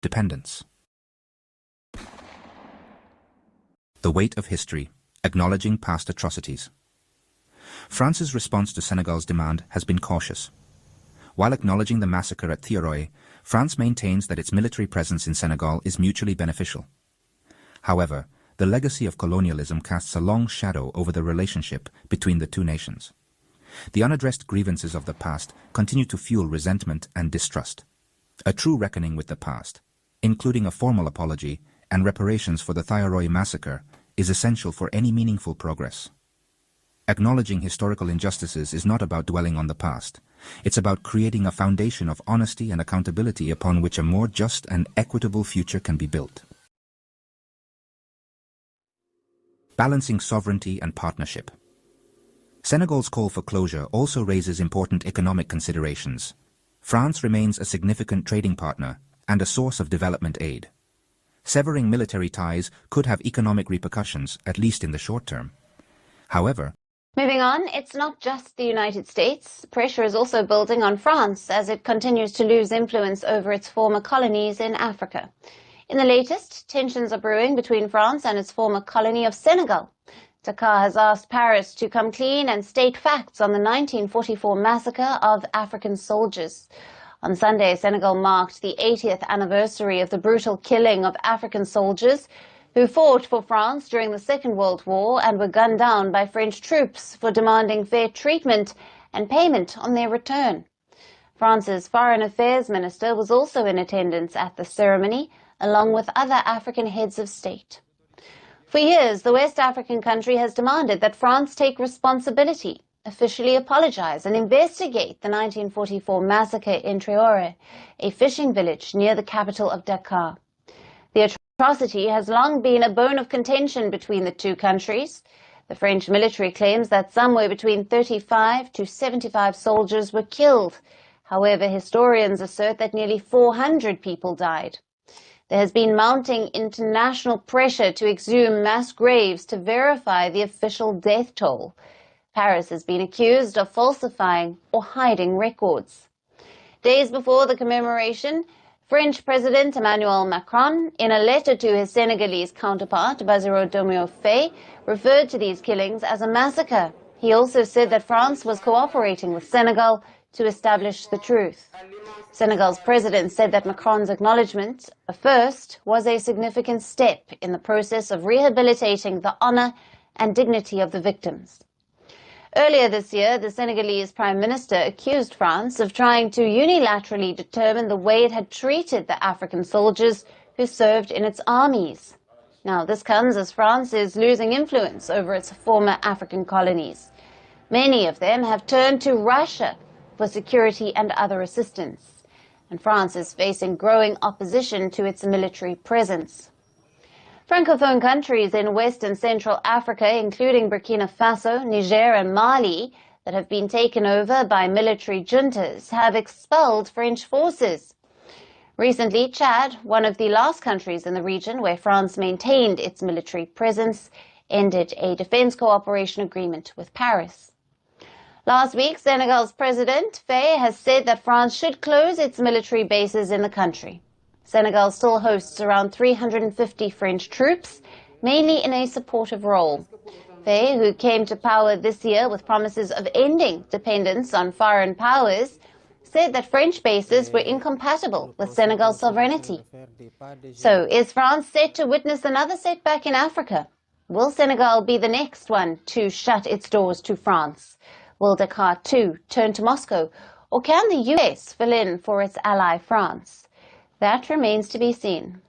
Dependence. The weight of history, acknowledging past atrocities. France's response to Senegal's demand has been cautious. While acknowledging the massacre at Thiaroye, France maintains that its military presence in Senegal is mutually beneficial. However, the legacy of colonialism casts a long shadow over the relationship between the two nations. The unaddressed grievances of the past continue to fuel resentment and distrust. A true reckoning with the past, including a formal apology and reparations for the Thiaroye massacre, is essential for any meaningful progress. Acknowledging historical injustices is not about dwelling on the past. It's about creating a foundation of honesty and accountability upon which a more just and equitable future can be built. Balancing sovereignty and partnership. Senegal's call for closure also raises important economic considerations. France remains a significant trading partner and a source of development aid. Severing military ties could have economic repercussions, at least in the short term. However, moving on, it's not just the United States. Pressure is also building on France as it continues to lose influence over its former colonies in Africa. In the latest, tensions are brewing between France and its former colony of Senegal. Dakar has asked Paris to come clean and state facts on the 1944 massacre of African soldiers. On Sunday, Senegal marked the 80th anniversary of the brutal killing of African soldiers who fought for France during the Second World War and were gunned down by French troops for demanding fair treatment and payment on their return. France's Foreign Affairs Minister was also in attendance at the ceremony, along with other African heads of state. For years, the West African country has demanded that France take responsibility, officially apologize and investigate the 1944 massacre in Traoré, a fishing village near the capital of Dakar. The atrocity has long been a bone of contention between the two countries. The French military claims that somewhere between 35 to 75 soldiers were killed. However, historians assert that nearly 400 people died. There has been mounting international pressure to exhume mass graves to verify the official death toll. Paris has been accused of falsifying or hiding records. Days before the commemoration, French President Emmanuel Macron, in a letter to his Senegalese counterpart, Bassirou Diomaye Faye, referred to these killings as a massacre. He also said that France was cooperating with Senegal to establish the truth. Senegal's president said that Macron's acknowledgement, a first, was a significant step in the process of rehabilitating the honor and dignity of the victims. Earlier this year, the Senegalese Prime Minister accused France of trying to unilaterally determine the way it had treated the African soldiers who served in its armies. Now, this comes as France is losing influence over its former African colonies. Many of them have turned to Russia for security and other assistance, and France is facing growing opposition to its military presence. Francophone countries in West and Central Africa, including Burkina Faso, Niger and Mali, that have been taken over by military juntas, have expelled French forces. Recently, Chad, one of the last countries in the region where France maintained its military presence, ended a defense cooperation agreement with Paris. Last week, Senegal's President Faye has said that France should close its military bases in the country. Senegal still hosts around 350 French troops, mainly in a supportive role. Faye, who came to power this year with promises of ending dependence on foreign powers, said that French bases were incompatible with Senegal's sovereignty. So, is France set to witness another setback in Africa? Will Senegal be the next one to shut its doors to France? Will Dakar too turn to Moscow? Or can the US fill in for its ally France? That remains to be seen.